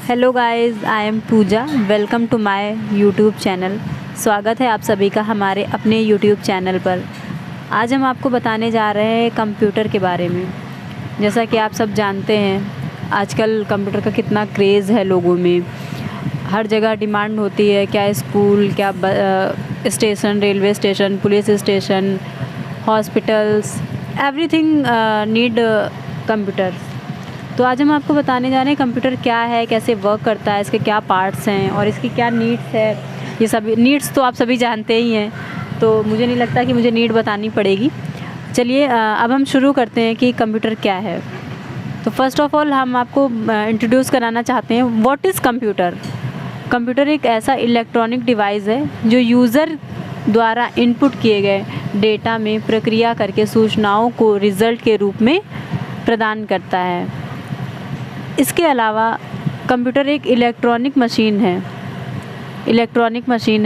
Hello guys, I am Pooja. Welcome to my YouTube channel. स्वागत है आप सभी का हमारे अपने यूट्यूब चैनल पर। आज हम आपको बताने जा रहे हैं कंप्यूटर के बारे में। जैसा कि आप सब जानते हैं, आजकल कंप्यूटर का कितना क्रेज़ है लोगों में। हर जगह डिमांड होती है, क्या स्कूल, क्या station, railway station, police station, hospitals, everything need computer. तो आज हम आपको बताने जा रहे हैं कंप्यूटर क्या है, कैसे वर्क करता है, इसके क्या पार्ट्स हैं और इसकी क्या नीड्स है। ये सभी नीड्स तो आप सभी जानते ही हैं, तो मुझे नहीं लगता कि मुझे नीड बतानी पड़ेगी। चलिए अब हम शुरू करते हैं कि कंप्यूटर क्या है। तो फर्स्ट ऑफ ऑल हम आपको इंट्रोड्यूस कराना चाहते हैं व्हाट इज़ कंप्यूटर। कंप्यूटर एक ऐसा इलेक्ट्रॉनिक डिवाइस है जो यूज़र द्वारा इनपुट किए गए डेटा में प्रक्रिया करके सूचनाओं को रिज़ल्ट के रूप में प्रदान करता है। इसके अलावा कंप्यूटर एक इलेक्ट्रॉनिक मशीन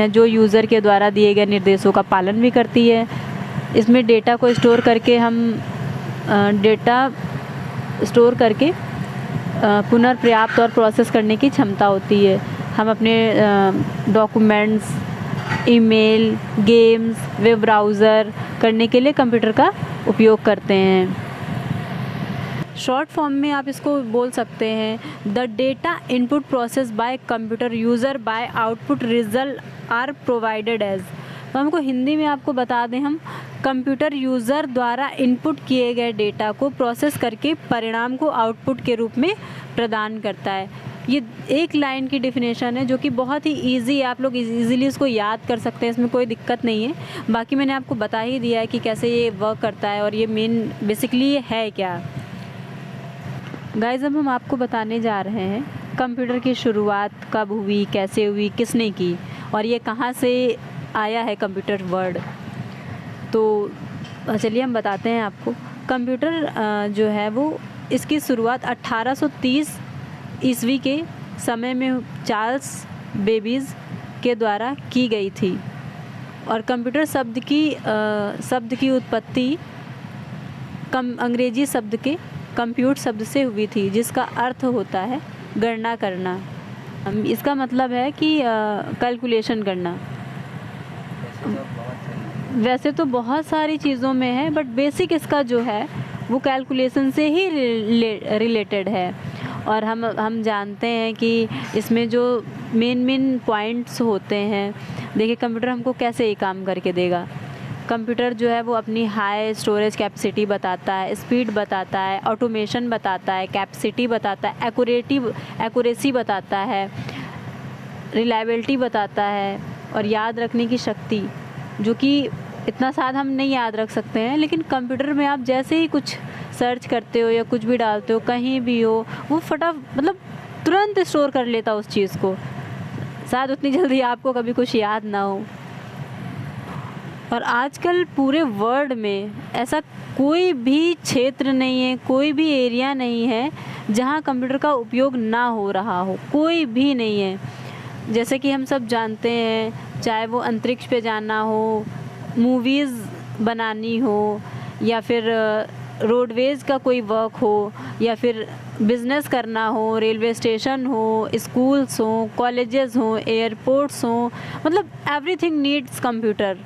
है जो यूज़र के द्वारा दिए गए निर्देशों का पालन भी करती है। इसमें डेटा को स्टोर करके पुनर्पर्याप्त और प्रोसेस करने की क्षमता होती है। हम अपने documents, email, games, web browser करने के लिए कंप्यूटर का उपयोग करते हैं। शॉर्ट फॉर्म में आप इसको बोल सकते हैं the data input process by computer user by output result are provided as. तो हमको हिंदी में आपको बता दें, हम कंप्यूटर यूज़र द्वारा इनपुट किए गए डेटा को प्रोसेस करके परिणाम को आउटपुट के रूप में प्रदान करता है। ये एक लाइन की डेफिनेशन है जो कि बहुत ही इजी है, आप लोग इजीली इसको याद कर सकते हैं, इसमें कोई दिक्कत नहीं है। बाकी मैंने आपको बता ही दिया है कि कैसे ये वर्क करता है और ये मेन बेसिकली है क्या। गाइस, अब हम आपको बताने जा रहे हैं कंप्यूटर की शुरुआत कब हुई, कैसे हुई, किसने की और ये कहाँ से आया है कंप्यूटर वर्ड। तो चलिए हम बताते हैं आपको। कंप्यूटर जो है वो इसकी शुरुआत 1830 ईस्वी के समय में चार्ल्स बेबीज़ के द्वारा की गई थी। और कंप्यूटर शब्द की उत्पत्ति अंग्रेजी शब्द के कंप्यूट शब्द से हुई थी, जिसका अर्थ होता है गणना करना। इसका मतलब है कि कैलकुलेशन करना। वैसे तो बहुत सारी चीज़ों में है, बट बेसिक इसका जो है वो कैलकुलेशन से ही रिलेटेड है। और हम जानते हैं कि इसमें जो मेन पॉइंट्स होते हैं, देखिए कंप्यूटर हमको कैसे ये काम करके देगा। कंप्यूटर जो है वो अपनी हाई स्टोरेज कैपेसिटी बताता है, स्पीड बताता है, ऑटोमेशन बताता है, कैपेसिटी बताता है, एक्यूरेसी बताता है, रिलायबिलिटी बताता है और याद रखने की शक्ति, जो कि इतना साथ हम नहीं याद रख सकते हैं। लेकिन कंप्यूटर में आप जैसे ही कुछ सर्च करते हो या कुछ भी डालते हो, कहीं भी हो, वो मतलब तुरंत स्टोर कर लेता उस चीज़ को। शायद उतनी जल्दी आपको कभी कुछ याद ना हो। और आजकल पूरे वर्ल्ड में ऐसा कोई भी क्षेत्र नहीं है, कोई भी एरिया नहीं है जहां कंप्यूटर का उपयोग ना हो रहा हो, कोई भी नहीं है। जैसे कि हम सब जानते हैं, चाहे वो अंतरिक्ष पे जाना हो, मूवीज़ बनानी हो, या फिर रोडवेज़ का कोई वर्क हो, या फिर बिज़नेस करना हो, रेलवे स्टेशन हो, स्कूल्स हो, कॉलेजेस हो, एयरपोर्ट्स हो, मतलब एवरीथिंग नीड्स कंप्यूटर।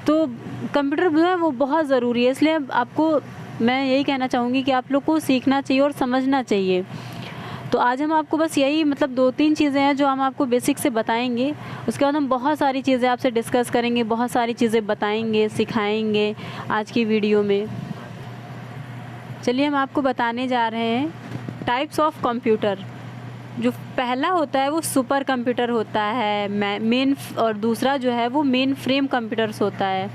तो कंप्यूटर जो है वो बहुत ज़रूरी है, इसलिए आपको मैं यही कहना चाहूँगी कि आप लोग को सीखना चाहिए और समझना चाहिए। तो आज हम आपको बस यही मतलब 2-3 चीज़ें हैं जो हम आपको बेसिक से बताएंगे। उसके बाद हम बहुत सारी चीज़ें आपसे डिस्कस करेंगे, बहुत सारी चीज़ें बताएंगे, सिखाएंगे आज की वीडियो में। चलिए हम आपको बताने जा रहे हैं टाइप्स ऑफ कंप्यूटर। जो पहला होता है वो सुपर कंप्यूटर होता है मेन, और दूसरा जो है वो मेन फ्रेम कंप्यूटर्स होता है,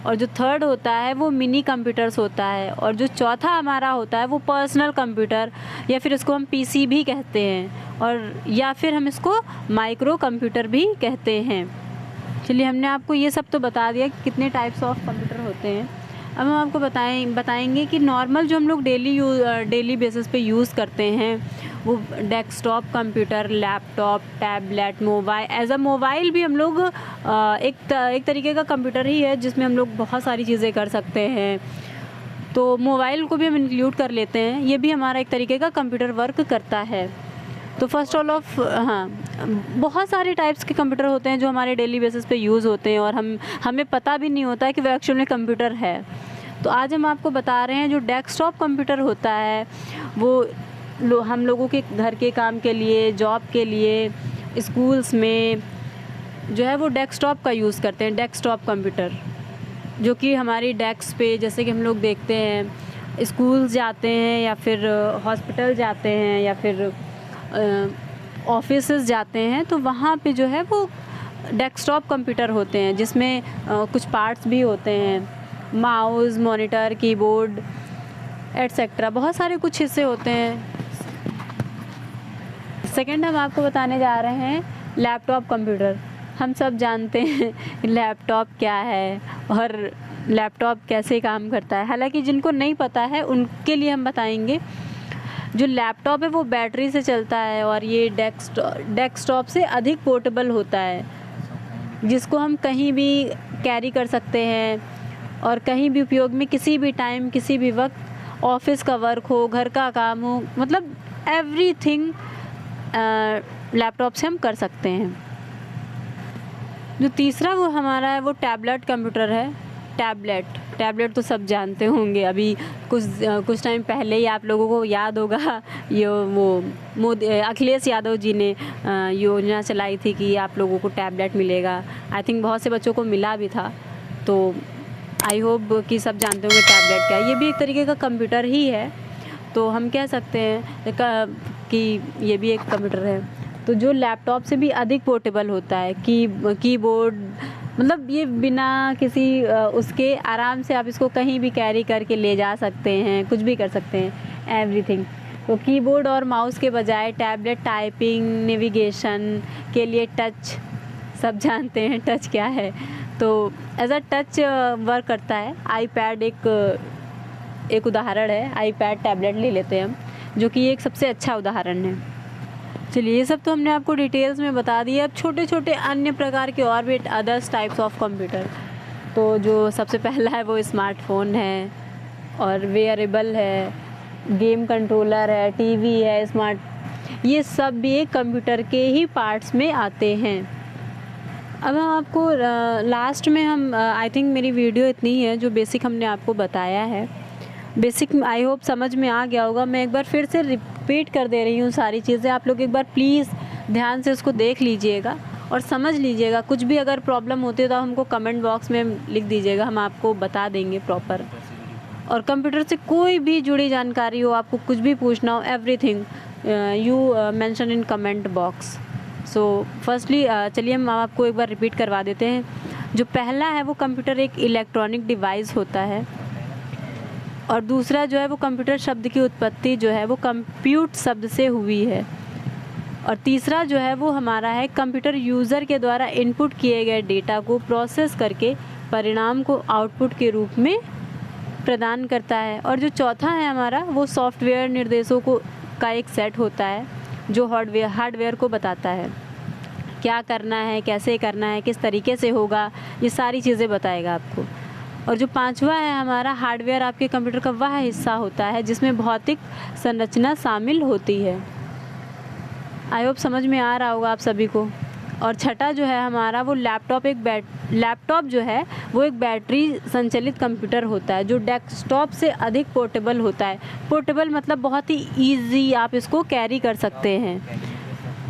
और जो थर्ड होता है वो मिनी कंप्यूटर्स होता है, और जो चौथा हमारा होता है वो पर्सनल कंप्यूटर, या फिर इसको हम पीसी भी कहते हैं, और या फिर हम इसको माइक्रो कंप्यूटर भी कहते हैं। चलिए हमने आपको ये सब तो बता दिया कि कितने टाइप्स ऑफ कंप्यूटर होते हैं। अब हम आपको बताएंगे कि नॉर्मल जो हम लोग डेली बेसिस पे यूज़ करते हैं वो desktop computer, laptop, tablet, mobile. As a mobile भी हम लोग एक तरीके का कंप्यूटर ही है जिसमें हम लोग बहुत सारी चीज़ें कर सकते हैं। तो मोबाइल को भी हम इंक्लूड कर लेते हैं, ये भी हमारा एक तरीके का कंप्यूटर वर्क करता है। तो फर्स्ट ऑल ऑफ हाँ, बहुत सारे टाइप्स के कंप्यूटर होते हैं जो हमारे डेली बेसिस पे यूज़ होते हैं और हमें पता भी नहीं होता है कि वो एक्चुअल में कंप्यूटर है। तो आज हम आपको बता रहे हैं जो डेस्कटॉप कंप्यूटर होता है वो हम लोगों के घर के काम के लिए, जॉब के लिए, स्कूल्स में जो है वो डेस्कटॉप का यूज़ करते हैं। डेस्कटॉप कंप्यूटर जो कि हमारी डेस्क पे, जैसे कि हम लोग देखते हैं स्कूल्स जाते हैं या फिर हॉस्पिटल जाते हैं या फिर ऑफिसेस जाते हैं, तो वहाँ पे जो है वो डेस्कटॉप कंप्यूटर होते हैं जिसमें कुछ पार्ट्स भी होते हैं, माउस, मॉनिटर, कीबोर्ड एटसेट्रा, बहुत सारे कुछ हिस्से होते हैं। सेकंड हम आपको बताने जा रहे हैं लैपटॉप कंप्यूटर। हम सब जानते हैं लैपटॉप क्या है और लैपटॉप कैसे काम करता है। हालांकि जिनको नहीं पता है उनके लिए हम बताएंगे। जो लैपटॉप है वो बैटरी से चलता है और ये डेस्कटॉप से अधिक पोर्टेबल होता है, जिसको हम कहीं भी कैरी कर सकते हैं और कहीं भी उपयोग में किसी भी टाइम, किसी भी वक्त, ऑफिस का वर्क हो, घर का काम हो, मतलब एवरीथिंग लैपटॉप से हम कर सकते हैं। जो तीसरा वो हमारा है वो टैबलेट कंप्यूटर है। टैबलेट तो सब जानते होंगे। अभी कुछ टाइम पहले ही आप लोगों को याद होगा ये वो अखिलेश यादव जी ने योजना चलाई थी कि आप लोगों को टैबलेट मिलेगा। आई थिंक बहुत से बच्चों को मिला भी था। तो आई होप कि सब जानते होंगे टैबलेट क्या है। ये भी एक तरीके का कंप्यूटर ही है, तो हम कह सकते हैं कि ये भी एक कंप्यूटर है। तो जो लैपटॉप से भी अधिक पोर्टेबल होता है। कीबोर्ड मतलब ये बिना किसी उसके आराम से आप इसको कहीं भी कैरी करके ले जा सकते हैं, कुछ भी कर सकते हैं, एवरीथिंग। तो कीबोर्ड और माउस के बजाय टैबलेट टाइपिंग, नेविगेशन के लिए टच, सब जानते हैं टच क्या है, तो एज अ टच वर्क करता है। आईपैड एक उदाहरण है। आईपैड टैबलेट ले लेते हैं हम, जो कि एक सबसे अच्छा उदाहरण है। चलिए, ये सब तो हमने आपको डिटेल्स में बता दिया। अब छोटे छोटे अन्य प्रकार के और भी अदर्स टाइप्स ऑफ कंप्यूटर, तो जो सबसे पहला है वो स्मार्टफ़ोन है और वेयरेबल है, गेम कंट्रोलर है, टीवी है, स्मार्ट, ये सब भी एक कंप्यूटर के ही पार्ट्स में आते हैं। अब हम आपको लास्ट में हम आई थिंक मेरी वीडियो इतनी ही है जो बेसिक हमने आपको बताया है। बेसिक आई होप समझ में आ गया होगा। मैं एक बार फिर से रिपीट कर दे रही हूँ सारी चीज़ें। आप लोग एक बार प्लीज़ ध्यान से उसको देख लीजिएगा और समझ लीजिएगा। कुछ भी अगर प्रॉब्लम होती है तो हमको कमेंट बॉक्स में लिख दीजिएगा, हम आपको बता देंगे प्रॉपर। और कंप्यूटर से कोई भी जुड़ी जानकारी हो, आपको कुछ भी पूछना हो, everything you mention in comment box. So firstly चलिए हम आपको एक बार रिपीट करवा देते हैं। जो पहला है वो कंप्यूटर एक इलेक्ट्रॉनिक डिवाइस होता है, और दूसरा जो है वो कंप्यूटर शब्द की उत्पत्ति जो है वो कंप्यूट शब्द से हुई है। और तीसरा जो है वो हमारा है कंप्यूटर यूज़र के द्वारा इनपुट किए गए डेटा को प्रोसेस करके परिणाम को आउटपुट के रूप में प्रदान करता है। और जो चौथा है हमारा वो सॉफ्टवेयर निर्देशों का एक सेट होता है जो हार्डवेयर को बताता है क्या करना है, कैसे करना है, किस तरीके से होगा, ये सारी चीज़ें बताएगा आपको। और जो पांचवा है हमारा हार्डवेयर, आपके कंप्यूटर का वह हिस्सा होता है जिसमें भौतिक संरचना शामिल होती है। आई होप समझ में आ रहा होगा आप सभी को। और छठा जो है हमारा वो लैपटॉप जो है वो एक बैटरी संचालित कंप्यूटर होता है जो डेस्कटॉप से अधिक पोर्टेबल होता है। पोर्टेबल मतलब बहुत ही ईजी, आप इसको कैरी कर सकते हैं।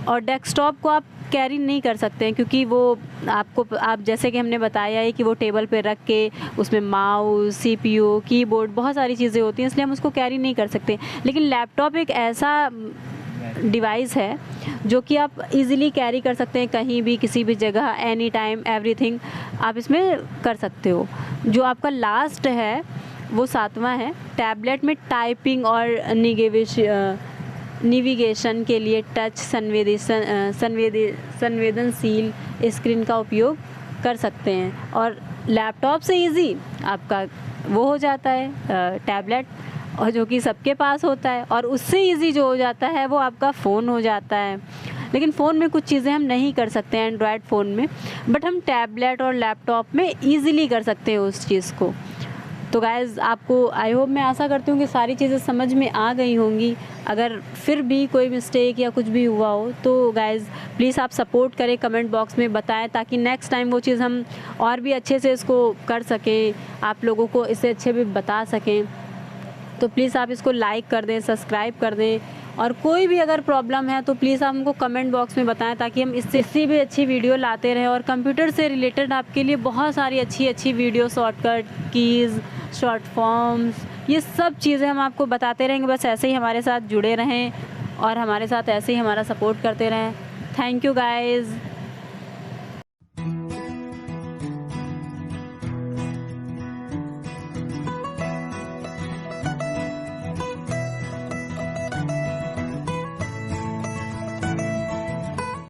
और डेस्कटॉप को आप कैरी नहीं कर सकते हैं क्योंकि वो आप जैसे कि हमने बताया है कि वो टेबल पे रख के उसमें माउस, सीपीयू, कीबोर्ड, बहुत सारी चीज़ें होती हैं, इसलिए हम उसको कैरी नहीं कर सकते। लेकिन लैपटॉप एक ऐसा डिवाइस है जो कि आप इजीली कैरी कर सकते हैं, कहीं भी, किसी भी जगह, एनी टाइम, एवरीथिंग आप इसमें कर सकते हो। जो आपका लास्ट है वो सातवां है। टैबलेट में टाइपिंग और नेविगेशन के लिए टच संवेदनशील स्क्रीन का उपयोग कर सकते हैं। और लैपटॉप से इजी आपका वो हो जाता है टैबलेट, और जो कि सबके पास होता है। और उससे इजी जो हो जाता है वो आपका फ़ोन हो जाता है। लेकिन फ़ोन में कुछ चीज़ें हम नहीं कर सकते हैं एंड्रॉयड फ़ोन में, बट हम टैबलेट और लैपटॉप में ईज़िली कर सकते हैं उस चीज़ को। तो गाइज़ आपको आई होप, मैं आशा करती हूँ कि सारी चीज़ें समझ में आ गई होंगी। अगर फिर भी कोई मिस्टेक या कुछ भी हुआ हो तो गाइज़ प्लीज़ आप सपोर्ट करें, कमेंट बॉक्स में बताएं, ताकि नेक्स्ट टाइम वो चीज़ हम और भी अच्छे से इसको कर सकें, आप लोगों को इससे अच्छे भी बता सकें। तो प्लीज़ आप इसको लाइक कर दें, सब्सक्राइब कर दें, और कोई भी अगर प्रॉब्लम है तो प्लीज़ आप हमको कमेंट बॉक्स में बताएं, ताकि हम इससे भी अच्छी वीडियो लाते रहें। और कंप्यूटर से रिलेटेड आपके लिए बहुत सारी अच्छी video, shortcut keys, short forms, ये सब चीज़ें हम आपको बताते रहेंगे। बस ऐसे ही हमारे साथ जुड़े रहें और हमारे साथ ऐसे ही हमारा सपोर्ट करते रहें। Thank you guys.